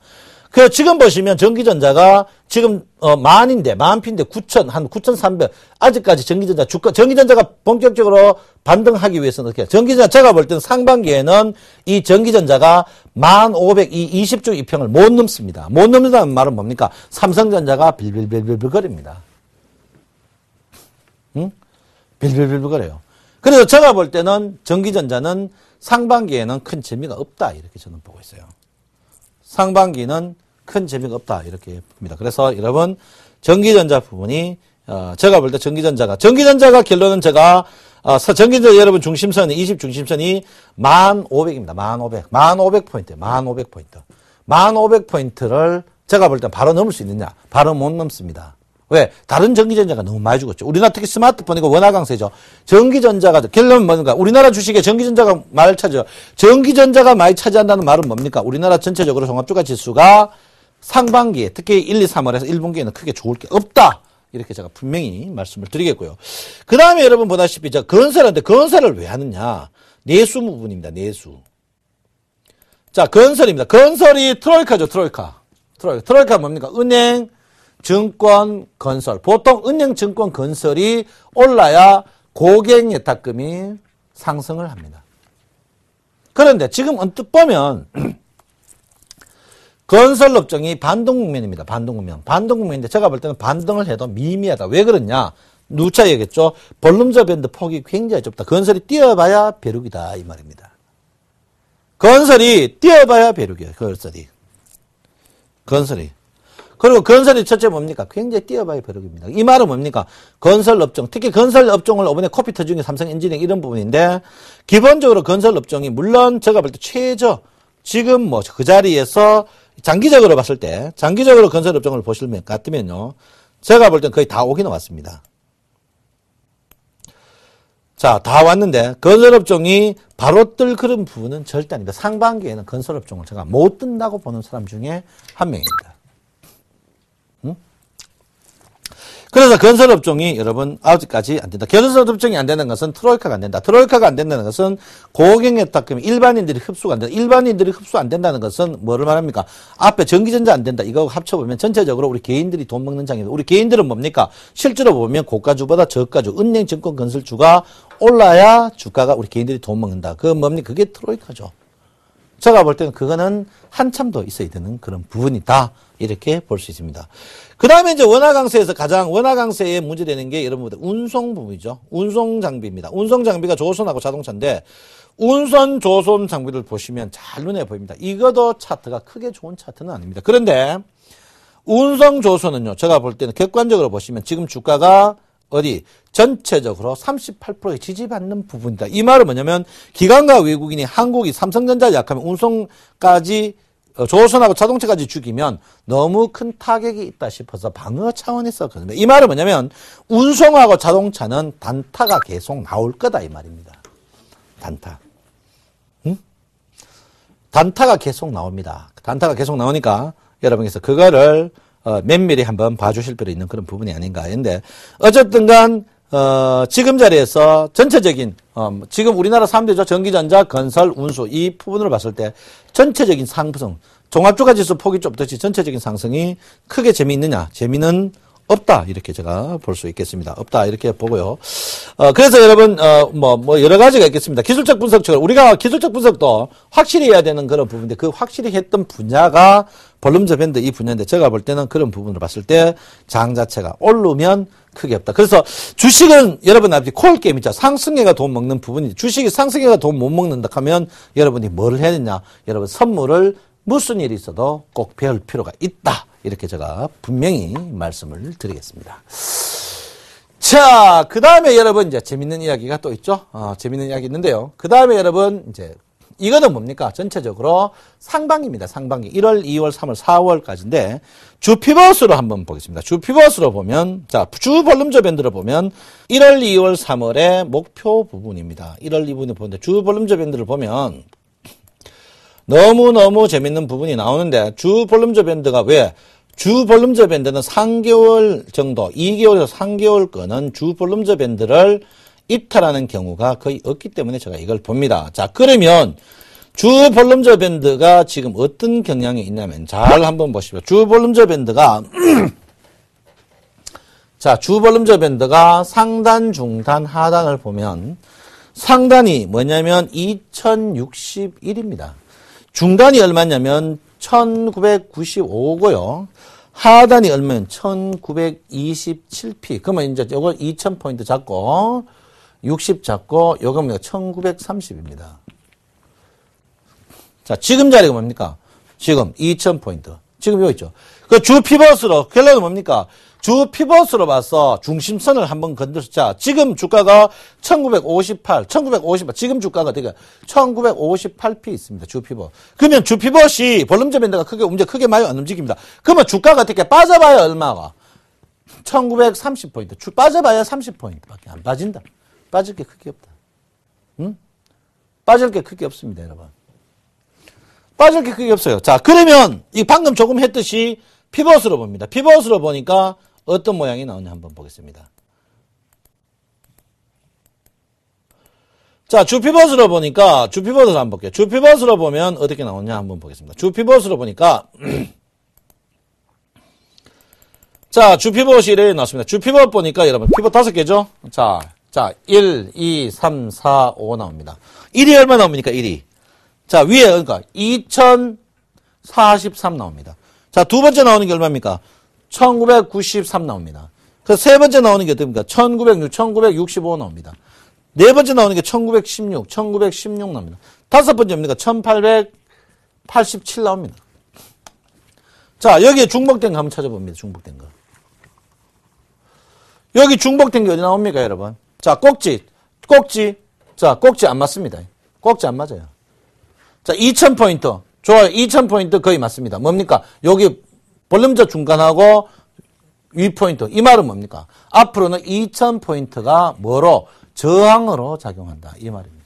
[SPEAKER 1] 그 지금 보시면 전기전자가 지금 만피인데 9천 한 9,300 아직까지 전기전자 주가 전기전자가 본격적으로 반등하기 위해서는 어떻게 전기전자 제가 볼 때는 상반기에는 이 전기전자가 1,500 이 20주 이평을 못 넘습니다. 못 넘는다는 말은 뭡니까? 삼성전자가 빌빌빌빌 거립니다. 응? 빌빌빌 거려요. 그래서 제가 볼 때는 전기전자는 상반기에는 큰 재미가 없다 이렇게 저는 보고 있어요. 상반기는 큰 재미가 없다 이렇게 봅니다. 그래서 여러분 전기전자 부분이 제가 볼 때 전기전자가 결론은 제가 전기전자 여러분 중심선이 20 중심선이 1,500입니다. 1,500포인트 1,500포인트를 제가 볼 때 바로 넘을 수 있느냐? 바로 못 넘습니다. 왜? 다른 전기전자가 너무 많이 죽었죠. 우리나라 특히 스마트폰이고 워낙 강세죠. 전기전자가, 결론은 뭔가, 우리나라 주식에 전기전자가 많이 차지해요. 전기전자가 많이 차지한다는 말은 뭡니까? 우리나라 전체적으로 종합주가 지수가 상반기에, 특히 1, 2, 3월에서 1분기에는 크게 좋을 게 없다. 이렇게 제가 분명히 말씀을 드리겠고요. 그 다음에 여러분 보다시피, 건설을 왜 하느냐? 내수 부분입니다, 내수. 자, 건설입니다. 건설이 트로이카죠, 트로이카 뭡니까? 은행, 증권, 건설. 보통 은행, 증권, 건설이 올라야 고객 예탁금이 상승을 합니다. 그런데 지금 언뜻 보면 건설업종이 반등국면입니다. 반등국면인데 제가 볼 때는 반등을 해도 미미하다. 왜 그러냐? 누차 얘기했죠. 볼륨저 밴드 폭이 굉장히 좁다. 건설이 뛰어봐야 벼룩이다 이 말입니다. 건설이 뛰어봐야 벼룩이에요. 건설이. 그리고 건설이 첫째 뭡니까? 굉장히 뛰어봐야 벼룩입니다. 이 말은 뭡니까? 건설업종, 특히 건설업종을 이번에 코피터 중에 삼성엔지니어링 이런 부분인데, 기본적으로 건설업종이 물론 제가 볼 때 최저, 지금 그 자리에서 장기적으로 봤을 때, 장기적으로 건설업종을 보실 것 같으면요, 제가 볼 땐 거의 다 오긴 왔습니다. 자, 다 왔는데, 건설업종이 바로 뜰 그런 부분은 절대 아닙니다. 상반기에는 건설업종을 제가 못 뜬다고 보는 사람 중에 한 명입니다. 그래서 건설업종이 여러분 아직까지 안 된다. 건설업종이 안 되는 것은 트로이카가 안 된다. 트로이카가 안 된다는 것은 고객예탁금이 일반인들이 흡수가 안 된다. 일반인들이 흡수 안 된다는 것은 뭐를 말합니까? 앞에 전기전자 안 된다. 이거 합쳐보면 전체적으로 우리 개인들이 돈 먹는 장입니다. 우리 개인들은 뭡니까? 실제로 보면 고가주보다 저가주, 은행, 증권, 건설주가 올라야 주가가 우리 개인들이 돈 먹는다. 그건 뭡니까? 그게 트로이카죠. 제가 볼 때는 그거는 한참 더 있어야 되는 그런 부분이다. 이렇게 볼 수 있습니다. 그 다음에 이제 원화강세에서 가장 원화강세에 문제되는 게 여러분들 운송 부분이죠. 운송 장비입니다. 운송 장비가 조선하고 자동차인데 운선 조선 장비를 보시면 잘 눈에 보입니다. 이것도 차트가 크게 좋은 차트는 아닙니다. 그런데 운송 조선은요. 제가 볼 때는 객관적으로 보시면 지금 주가가 전체적으로 38%에 지지받는 부분이다. 이 말은 뭐냐면 기관과 외국인이 한국이 삼성전자 약하면 운송까지 조선하고 자동차까지 죽이면 너무 큰 타격이 있다 싶어서 방어 차원에서 그런데 이 말은 뭐냐면 운송하고 자동차는 단타가 계속 나올 거다 이 말입니다. 단타. 응? 단타가 계속 나옵니다. 단타가 계속 나오니까 여러분께서 그거를 면밀히 한번 봐주실 필요 있는 그런 부분이 아닌가 했는데 어쨌든 간 지금 자리에서 전체적인 지금 우리나라 3대죠. 전기전자, 건설, 운수 이 부분으로 봤을 때 전체적인 상승 종합주가 지수 폭이 좁듯이 전체적인 상승이 크게 재미있느냐? 재미는 없다 이렇게 제가 볼 수 있겠습니다. 없다 이렇게 보고요. 그래서 여러분 여러 가지가 있겠습니다. 기술적 분석처럼 우리가 기술적 분석도 확실히 해야 되는 그런 부분인데 그 확실히 했던 분야가 볼륨저 밴드 이 분야인데 제가 볼 때는 그런 부분으로 봤을 때 장 자체가 오르면 크게 없다. 그래서 주식은 여러분 앞에 콜 게임 있죠. 상승해가 돈 먹는 부분이 주식이 상승해가 돈 못 먹는다 하면 여러분이 뭘 해야 되냐. 여러분 선물을 무슨 일이 있어도 꼭 배울 필요가 있다. 이렇게 제가 분명히 말씀을 드리겠습니다. 자, 그 다음에 여러분 이제 재밌는 이야기가 또 있죠. 재밌는 이야기 있는데요. 그 다음에 여러분 이제 이거는 뭡니까? 전체적으로 상반기입니다. 상반기. 1월, 2월, 3월, 4월까지인데 주 피벗으로 한번 보겠습니다. 주 피벗으로 보면 자, 주 볼륨저 밴드를 보면 1월, 2월, 3월의 목표 부분입니다. 1월, 2분을 보는데 주 볼륨저 밴드를 보면 너무너무 재밌는 부분이 나오는데 주 볼륨저 밴드가 왜? 주 볼륨저 밴드는 3개월 정도, 2개월에서 3개월 거는 주 볼륨저 밴드를 이탈하는 경우가 거의 없기 때문에 제가 이걸 봅니다. 자, 그러면 주 볼륨저 밴드가 지금 어떤 경향이 있냐면 잘 한번 보십시오. 주 볼륨저 밴드가 자, 주 볼륨저 밴드가 상단, 중단, 하단을 보면 상단이 뭐냐면 2061입니다. 중단이 얼마냐면 1995고요. 하단이 얼마면 1927p. 그러면 이제 요거 2000포인트 잡고 60 잡고 요겁니다. 1930입니다. 자, 지금 자리가 뭡니까? 지금 2000포인트. 지금 여기 있죠. 그 주 피벗으로 결론은 뭡니까? 주 피벗으로 봐서 중심선을 한번 건드렸죠. 자, 지금 주가가 1958, 지금 주가가 되게 1958p 있습니다. 주 피벗. 그러면 주 피벗이 볼륨저 밴드가 크게 많이 안 움직입니다. 그러면 주가가 어떻게 빠져봐야 얼마가? 1930포인트. 빠져봐야 30포인트밖에 안 빠진다. 빠질 게 크게 없다. 응? 빠질 게 크게 없습니다, 여러분. 빠질 게 크게 없어요. 자, 그러면 이 방금 조금 했듯이 피벗으로 봅니다. 피벗으로 보니까 어떤 모양이 나오냐 한번 보겠습니다. 자, 주 피벗으로 보니까 주 피벗으로 한번 볼게요. 주 피벗으로 보면 어떻게 나오냐 한번 보겠습니다. 주 피벗으로 보니까 자, 주 피벗이 이렇게 나왔습니다. 주 피벗 보니까 여러분 피벗 5개죠? 자, 1, 2, 3, 4, 5 나옵니다. 1이 얼마 나옵니까? 1이. 자, 위에 그러니까 2043 나옵니다. 자, 두 번째 나오는 게 얼마입니까? 1993 나옵니다. 그 세 번째 나오는 게 어떻습니까? 1906, 1965 나옵니다. 네 번째 나오는 게 1916, 1916 나옵니다. 다섯 번째 뭡니까? 1887 나옵니다. 자, 여기에 중복된 거 한번 찾아봅니다. 중복된 거. 여기 중복된 게 어디 나옵니까, 여러분? 자, 꼭지. 자, 꼭지 안 맞습니다. 꼭지 안 맞아요. 자, 2000포인트. 좋아요. 2000포인트 거의 맞습니다. 뭡니까? 여기 볼륨저 중간하고 위 포인트. 이 말은 뭡니까? 앞으로는 2000포인트가 뭐로? 저항으로 작용한다. 이 말입니다.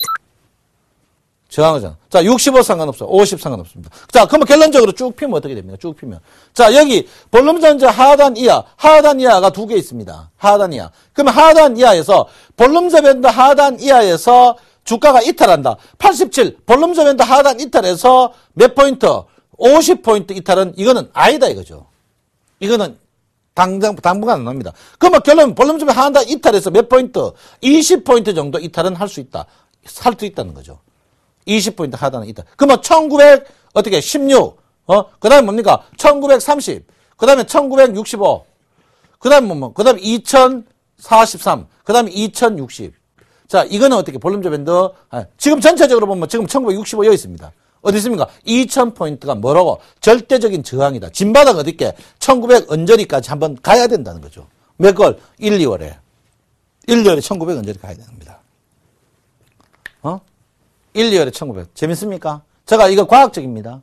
[SPEAKER 1] 저항하잖아. 자, 65 상관없어요. 50 상관없습니다. 자, 그러면 결론적으로 쭉 피면 어떻게 됩니까? 쭉 피면. 자, 여기 볼륨전자 하단 이하가 두 개 있습니다. 하단 이하. 그러면 하단 이하에서 볼륨저 밴드 하단 이하에서 주가가 이탈한다. 87 볼륨저 밴드 하단 이탈해서 몇 포인트? 50포인트 이탈은 이거는 아니다 이거죠. 이거는 당분간 안 납니다. 그러면 결론 볼륨저 밴드 하단 이탈해서 몇 포인트? 20포인트 정도 이탈은 할 수 있다. 살 수 있다는 거죠. 20포인트 하단은 이탈. 그러면 1916 그 다음에 뭡니까? 1930 그 다음에 1965 그 다음에 그 다음에 2043 그 다음에 2060 자, 이거는 어떻게 볼륨저 밴드 지금 전체적으로 보면 지금 1965 여기 있습니다. 어디 있습니까? 2000포인트가 뭐라고? 절대적인 저항이다. 진바닥 어디게? 1900 언저리까지 한번 가야 된다는 거죠. 몇 걸? 1, 2월에 1900 언저리 가야 됩니다. 1, 2월에 1900. 재밌습니까? 제가 이거 과학적입니다.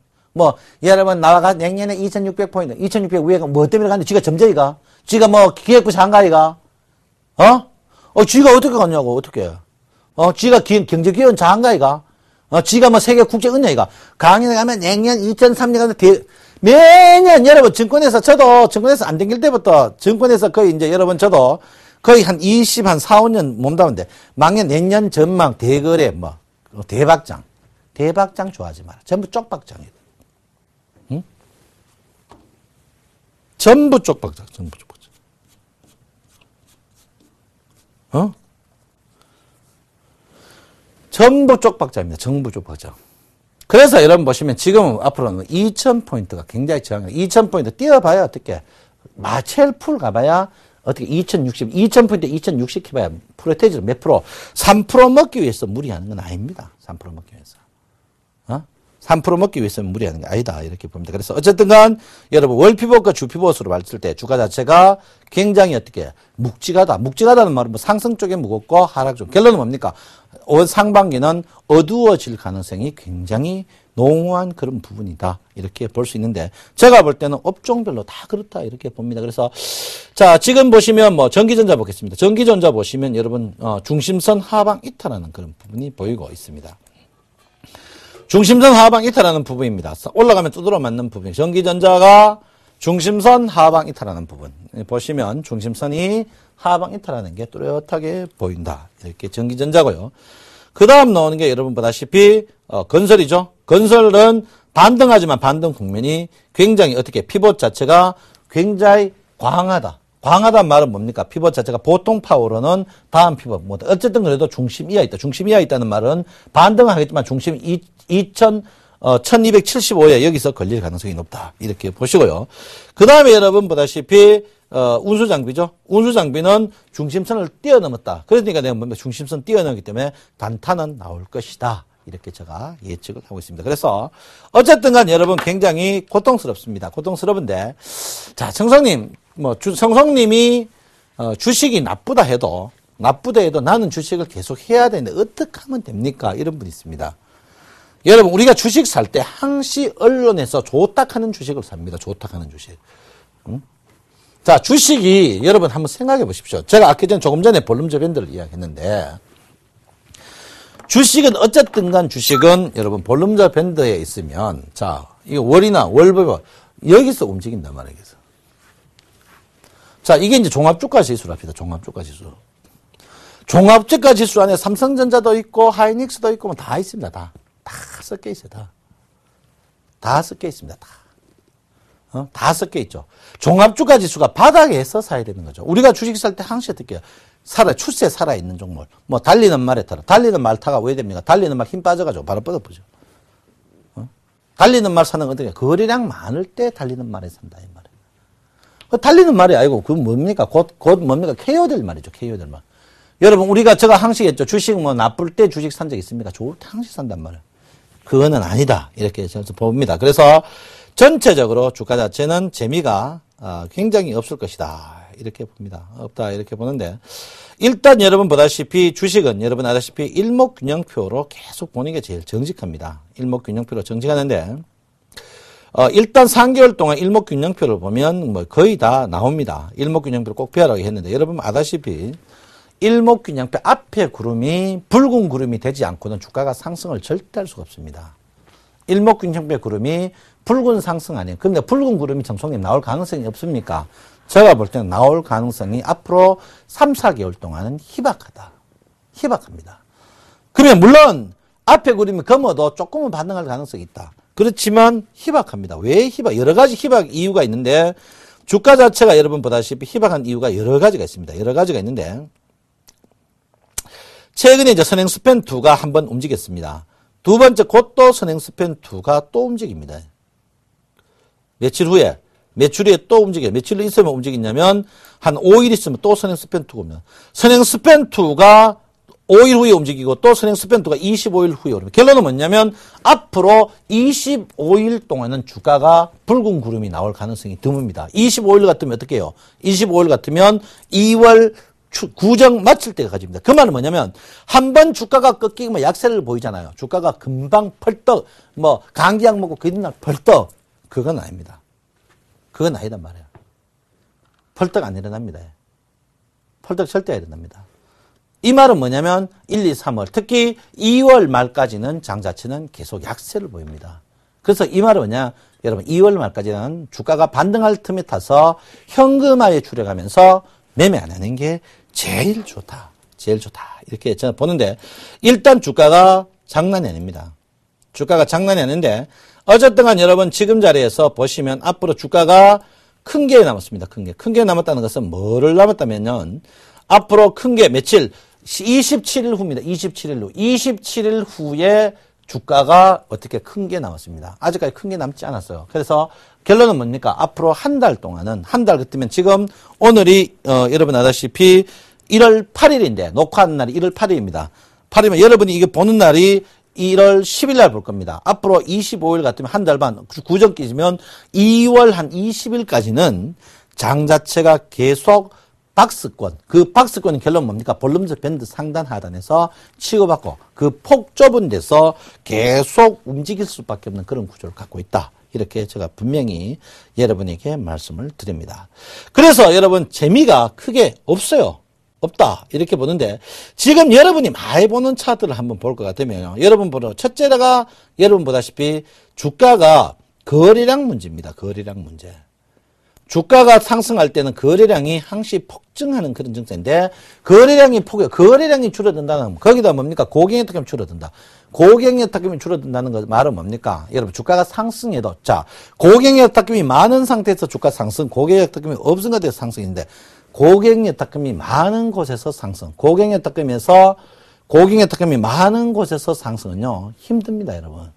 [SPEAKER 1] 여러분, 나와가 내년에 2600포인트, 2600 위에가 뭐 때문에 갔는데, 지가 점쟁이가? 지가 기획부 장가이가? 지가 어떻게 갔냐고, 어떻게. 지가 경제기원 장가이가? 지가 세계 국제 은행이가? 강연에 가면 내년 2003년 가면 매년 여러분, 증권에서 안 댕길 때부터, 증권에서 거의 이제 여러분, 저도 거의 한 4, 5년 몸담는데, 막년 내년 전망, 대거래, 대박장 좋아하지 마라. 전부 쪽박장이다. 응? 전부 쪽박장. 전부 쪽박장입니다. 전부 쪽박장. 그래서 여러분 보시면 지금 앞으로는 2000포인트가 굉장히 저항해요. 2000포인트 뛰어봐야 어떻게 마첼풀 가봐야 어떻게 2000포인트 2060 해봐야 프로테이지를 몇 프로? 3% 먹기 위해서 무리하는 건 아닙니다. 3% 먹기 위해서. 3% 먹기 위해서는 무리하는 게 아니다. 이렇게 봅니다. 그래서 어쨌든 간 여러분 월피벗과 주피벗으로 봤을 때 주가 자체가 굉장히 어떻게 묵직하다. 묵직하다는 말은 뭐 상승 쪽에 무겁고 하락 쪽. 결론은 뭡니까? 올 상반기는 어두워질 가능성이 굉장히 농후한 그런 부분이다. 이렇게 볼 수 있는데 제가 볼 때는 업종별로 다 그렇다. 이렇게 봅니다. 그래서 자 지금 보시면 뭐 전기전자 보겠습니다. 전기전자 보시면 여러분 중심선 하방 이탈하는 그런 부분이 보이고 있습니다. 중심선 하방 이탈하는 부분입니다. 올라가면 두드러 맞는 부분. 전기전자가 중심선 하방 이탈하는 부분. 보시면 중심선이 하방 이탈하는 게 뚜렷하게 보인다. 이렇게 전기전자고요. 그 다음 나오는 게 여러분 보다시피 건설이죠. 건설은 반등하지만 반등 국면이 굉장히 어떻게 피봇 자체가 굉장히 광하다. 광하다는 말은 뭡니까? 피벗 자체가 보통 파워로는 다음 피벗, 뭐, 어쨌든 그래도 중심 이하에 있다. 중심 이하에 있다는 말은 반등은 하겠지만 중심이 1275에 여기서 걸릴 가능성이 높다. 이렇게 보시고요. 그 다음에 여러분 보다시피, 운수장비죠. 운수장비는 중심선을 뛰어넘었다. 그러니까 내가 뭡니까? 중심선 뛰어넘기 때문에 단타는 나올 것이다. 이렇게 제가 예측을 하고 있습니다. 그래서 어쨌든 간 여러분 굉장히 고통스럽습니다. 고통스러운데, 자, 청성님, 성성님이 주식이 나쁘다 해도 나는 주식을 계속 해야 되는데 어떻게 하면 됩니까? 이런 분이 있습니다. 여러분 우리가 주식 살 때 항시 언론에서 좋다 하는 주식을 삽니다. 좋다 하는 주식. 자, 주식이 여러분 한번 생각해 보십시오. 제가 조금 전에 볼륨저 밴드를 이야기했는데 주식은 어쨌든 간 주식은 여러분 볼륨저 밴드에 있으면 자, 이거 월이나 월별 여기서 움직인단 말이에요. 자, 이게 이제 종합주가 지수를 합시다. 종합주가 지수. 종합주가 지수 안에 삼성전자도 있고, 하이닉스도 있고, 뭐 다 있습니다. 다 섞여 있어요. 다 섞여 있습니다. 다 섞여 있죠. 종합주가 지수가 바닥에서 사야 되는 거죠. 우리가 주식 살 때 항시 어떻게 해요? 추세 살아있는 종목. 뭐, 달리는 말에 타라. 달리는 말 타가 왜 됩니까? 달리는 말 힘 빠져가지고 바로 뻗어보죠. 달리는 말 사는 건 어떻게 해요? 거래량 많을 때 달리는 말에 산다. 이 말. 달리는 말이 아니고, 그건 뭡니까? 곧 뭡니까? KO될 말이죠, KO될 말. 여러분, 제가 항시 했죠. 주식 뭐 나쁠 때 주식 산 적 있습니까? 좋을 때 항시 산단 말이에요. 그거는 아니다. 이렇게 저는 봅니다. 그래서 전체적으로 주가 자체는 재미가 굉장히 없을 것이다. 이렇게 봅니다. 없다. 이렇게 보는데, 일단 여러분 보다시피 주식은 여러분 아다시피 일목균형표로 계속 보는 게 제일 정직합니다. 일목균형표로 정직하는데, 일단 3개월 동안 일목균형표를 보면 뭐 거의 다 나옵니다. 일목균형표를 꼭 배우라고 했는데 여러분 아다시피 일목균형표 앞에 구름이 붉은 구름이 되지 않고는 주가가 상승을 절대 할 수가 없습니다. 일목균형표 구름이 붉은 상승 아니에요. 근데 붉은 구름이 정성님 나올 가능성이 없습니까? 제가 볼 때는 나올 가능성이 앞으로 3, 4개월 동안은 희박합니다. 그러면 물론 앞에 구름이 검어도 조금은 반등할 가능성이 있다. 그렇지만 희박합니다. 왜 희박? 여러 가지 희박 이유가 있는데 주가 자체가 여러분 보다시피 희박한 이유가 여러 가지가 있습니다. 여러 가지가 있는데 최근에 이제 선행스팬2가 한번 움직였습니다. 두 번째 곧 또 선행스팬2가 또 움직입니다. 며칠 후에 또 움직여요. 며칠 있으면 움직이냐면 한 5일 있으면 또 선행스팬2가 오면 선행스팬2가 5일 후에 움직이고 또 선행스팬2가 25일 후에 오릅니다. 결론은 뭐냐면 앞으로 25일 동안은 주가가 붉은 구름이 나올 가능성이 드뭅니다. 25일 같으면 어떻게 해요? 25일 같으면 2월 구정 마칠 때가 가집니다. 그 말은 뭐냐면 한 번 주가가 꺾이면 약세를 보이잖아요. 주가가 금방 펄떡 뭐 감기약 먹고 그 이튿날 펄떡 그건 아닙니다. 그건 아니단 말이에요. 펄떡 안 일어납니다. 펄떡 절대 안 일어납니다. 이 말은 뭐냐면 1, 2, 3월 특히 2월 말까지는 장 자체는 계속 약세를 보입니다. 그래서 이 말은 뭐냐 여러분 2월 말까지는 주가가 반등할 틈에 타서 현금화에 출해가면서 매매 안 하는 게 제일 좋다. 이렇게 저는 보는데 일단 주가가 장난이 아닙니다. 주가가 장난이 아닌데 어쨌든 간 여러분 지금 자리에서 보시면 앞으로 주가가 큰 게 남았습니다. 큰 게 남았다는 것은 뭐를 남았다면요. 앞으로 큰 게 며칠 27일 후입니다. 27일 후에 주가가 어떻게 큰 게 남았습니다. 아직까지 큰 게 남지 않았어요. 그래서 결론은 뭡니까? 앞으로 한 달 동안은, 한 달 같으면 지금 오늘이, 여러분 아다시피 1월 8일인데, 녹화하는 날이 1월 8일입니다. 8일이면 여러분이 이게 보는 날이 1월 10일 날 볼 겁니다. 앞으로 25일 같으면 한 달 반, 구정 끼시면 2월 한 20일까지는 장 자체가 계속 박스권, 그 박스권의 결론 뭡니까? 볼륨저 밴드 상단 하단에서 치고받고 그 폭 좁은 데서 계속 움직일 수밖에 없는 그런 구조를 갖고 있다. 이렇게 제가 분명히 여러분에게 말씀을 드립니다. 그래서 여러분 재미가 크게 없어요. 없다. 이렇게 보는데 지금 여러분이 많이 보는 차트를 한번 볼 것 같으면요. 여러분 보러 첫째가 여러분 보다시피 주가가 거래량 문제입니다. 거래량 문제. 주가가 상승할 때는 거래량이 항시 폭증하는 그런 증세인데 거래량이 줄어든다는 거기다 뭡니까? 고객의 특감이 줄어든다. 고객의 특감이 줄어든다는 거 말은 뭡니까? 여러분 주가가 상승해도 자 고객의 특감이 많은 상태에서 주가 상승, 고객의 특감이 없은 것에 대해서 상승인데 고객의 특감이 많은 곳에서 상승, 고객의 특감이 많은 곳에서 상승은요 힘듭니다, 여러분.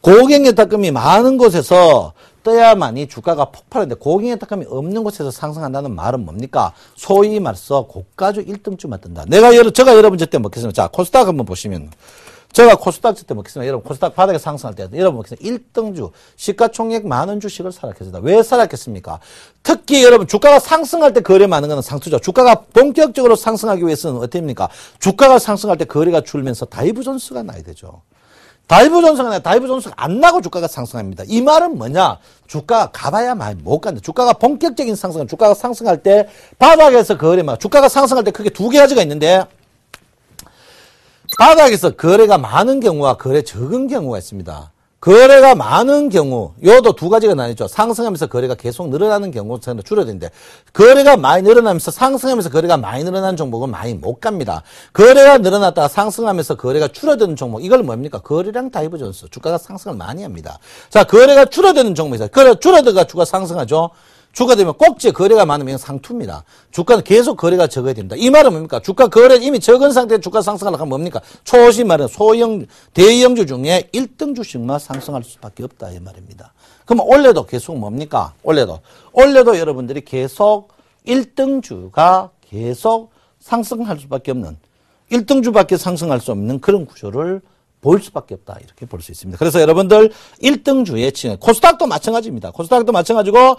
[SPEAKER 1] 고객의 특감이 많은 곳에서 떠야만이 주가가 폭발하는데 고객의 특감이 없는 곳에서 상승한다는 말은 뭡니까? 소위 말해서 고가주 1등주만 뜬다. 제가 여러분 저때 먹겠습니다. 자, 코스닥 한번 보시면. 제가 코스닥 저때 먹겠습니다. 여러분 코스닥 바닥에 상승할 때 여러분 먹겠습니다. 1등주 시가총액 많은 주식을 사락했습니다. 왜 사락했습니까? 특히 여러분 주가가 상승할 때 거래 많은 것은 상투죠. 주가가 본격적으로 상승하기 위해서는 어떻게 됩니까? 주가가 상승할 때 거래가 줄면서 다이브 존스가 나야 되죠. 다이브 존스가 안 나고 주가가 상승합니다. 이 말은 뭐냐? 주가가 가봐야 많이 못 간다. 주가가 본격적인 상승은 주가가 상승할 때 바닥에서 거래만, 주가가 상승할 때 크게 두 가지가 있는데 바닥에서 거래가 많은 경우와 거래 적은 경우가 있습니다. 거래가 많은 경우, 요도 두 가지가 나뉘죠. 상승하면서 거래가 계속 늘어나는 경우는 줄어드는데, 거래가 많이 늘어나면서 상승하면서 거래가 많이 늘어나는 종목은 많이 못 갑니다. 거래가 늘어났다가 상승하면서 거래가 줄어드는 종목, 이걸 뭡니까? 거래량 다이버전스. 주가가 상승을 많이 합니다. 자, 거래가 줄어드는 종목이 있어요. 줄어들어가 주가 상승하죠. 주가 되면 꼭지 거래가 많으면 상투입니다. 주가는 계속 거래가 적어야 됩니다. 이 말은 뭡니까? 주가 거래 이미 적은 상태에 주가 상승하려고 하면 뭡니까? 초시 말은 대형주 중에 1등 주식만 상승할 수밖에 없다 이 말입니다. 그럼 올해도 계속 뭡니까? 올해도 여러분들이 계속 1등주가 계속 상승할 수밖에 없는 1등주밖에 상승할 수 없는 그런 구조를 볼 수밖에 없다. 이렇게 볼 수 있습니다. 그래서 여러분들 1등주의 코스닥도 마찬가지입니다. 코스닥도 마찬가지고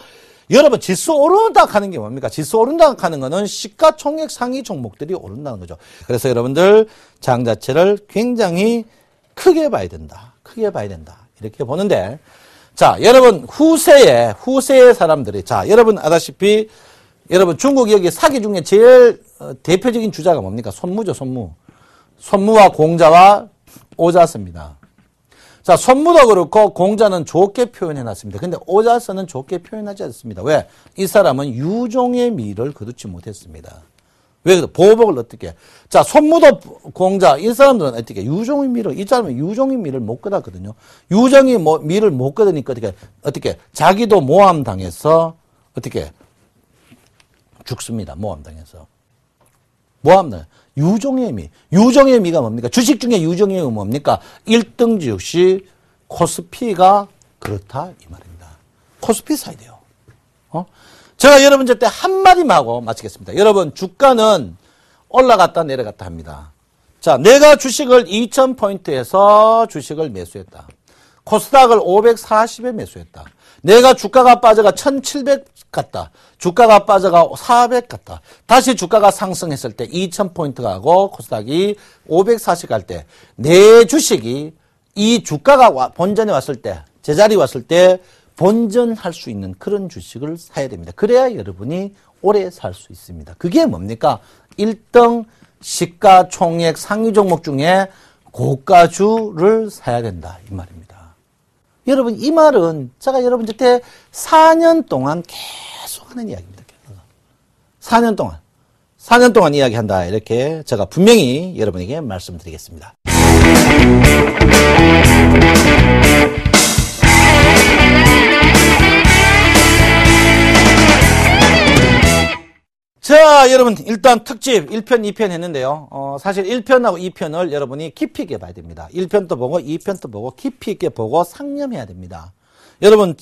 [SPEAKER 1] 여러분 지수 오른다 하는 게 뭡니까? 지수 오른다 하는 거는 시가총액 상위 종목들이 오른다는 거죠. 그래서 여러분들 장 자체를 굉장히 크게 봐야 된다. 크게 봐야 된다. 이렇게 보는데 자, 여러분 후세의 사람들이 자, 여러분 아다시피 여러분 중국 여기 사기 중에 제일 대표적인 주자가 뭡니까? 손무죠, 손무. 손무와 공자와 오자스입니다. 자, 손무도 그렇고 공자는 좋게 표현해놨습니다. 근데 오자스는 좋게 표현하지 않습니다. 왜? 이 사람은 유종의 미를 거두지 못했습니다. 왜? 보복을 어떻게? 자, 손무도 공자, 이 사람들은 어떻게? 유종의 미를, 이 사람은 유종의 미를 못 거뒀거든요. 유종의 미를 못 거두니까 어떻게? 자기도 모함당해서 어떻게? 죽습니다. 모함당해서. 모함당. 유종의 미가 뭡니까? 주식 중에 유종의 미가 뭡니까? 1등주 역시 코스피가 그렇다 이 말입니다. 코스피 사야 돼요. 제가 여러분 저때 한마디만 하고 마치겠습니다. 여러분 주가는 올라갔다 내려갔다 합니다. 자, 내가 주식을 2000포인트에서 주식을 매수했다. 코스닥을 540에 매수했다. 내가 주가가 빠져가 1700 갔다. 주가가 빠져가 400 갔다. 다시 주가가 상승했을 때 2000포인트 가고 코스닥이 540 갈 때 내 주식이 이 주가가 본전에 왔을 때 제자리 왔을 때 본전할 수 있는 그런 주식을 사야 됩니다. 그래야 여러분이 오래 살 수 있습니다. 그게 뭡니까? 1등 시가총액 상위 종목 중에 고가주를 사야 된다 이 말입니다. 여러분 이 말은 제가 여러분 그때 4년 동안 계속 하는 이야기입니다. 4년 동안 이야기한다 이렇게 제가 분명히 여러분에게 말씀드리겠습니다. 자, 자, 여러분, 일단 특집 1편, 2편 했는데요. 사실 1편하고 2편을 여러분이 깊이 있게 봐야 됩니다. 1편도 보고, 2편도 보고, 깊이 있게 보고, 상념해야 됩니다. 여러분,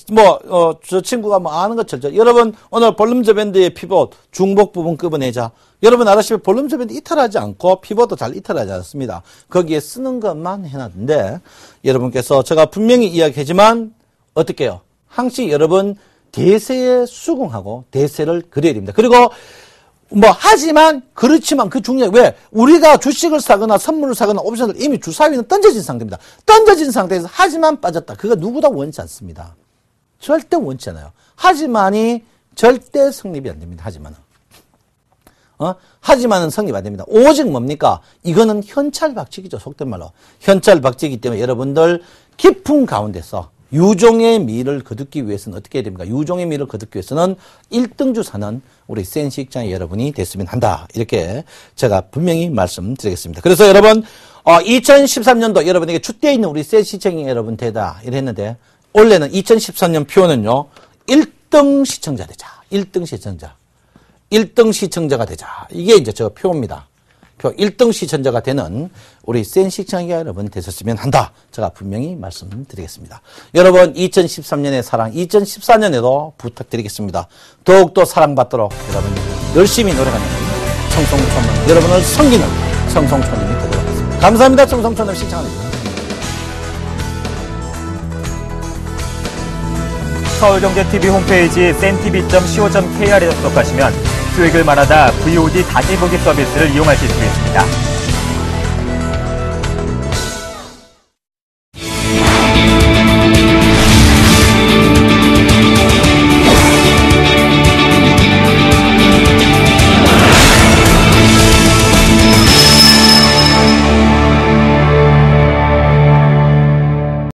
[SPEAKER 1] 저 친구가 아는 것처럼, 여러분, 오늘 볼륨저 밴드의 피벗, 중복 부분 끄어내자. 여러분, 알다시피 볼륨저 밴드 이탈하지 않고, 피벗도 잘 이탈하지 않습니다. 거기에 쓰는 것만 해놨는데, 여러분께서 제가 분명히 이야기하지만, 어떻게 해요? 항시 여러분, 대세에 수긍하고, 대세를 그려야 됩니다. 그리고, 하지만, 그렇지만 그 중요해. 왜? 우리가 주식을 사거나 선물을 사거나 옵션을 이미 주사위는 던져진 상태입니다. 던져진 상태에서 하지만 빠졌다. 그거 누구도 원치 않습니다. 절대 원치 않아요. 하지만이 절대 성립이 안 됩니다. 하지만은. 하지만은 성립 안 됩니다. 오직 뭡니까? 이거는 현찰박치기죠. 속된 말로. 현찰박치기 때문에 여러분들 깊은 가운데서 유종의 미를 거두기 위해서는 어떻게 해야 됩니까? 유종의 미를 거두기 위해서는 1등주 사는 우리 센식장의 여러분이 됐으면 한다. 이렇게 제가 분명히 말씀드리겠습니다. 그래서 여러분 2013년도 여러분에게 주대에 있는 우리 센식장의 여러분 되다 이랬는데 원래는 2013년 표는요. 1등 시청자 되자. 1등 시청자. 1등 시청자가 되자. 이게 이제 저 표입니다. 표 1등 시청자가 되는 우리 센 시청자 여러분 되셨으면 한다. 제가 분명히 말씀드리겠습니다. 여러분 2013년의 사랑 2014년에도 부탁드리겠습니다. 더욱더 사랑받도록 여러분 열심히 노력하는 청송촌 여러분을 섬기는 청송촌님이 되도록 하겠습니다. 감사합니다. 청송촌을 시청합니다.
[SPEAKER 2] 서울경제TV 홈페이지 센TV.co.kr에 접속하시면 수익을 말하다 VOD 다시 보기 서비스를 이용하실 수 있습니다.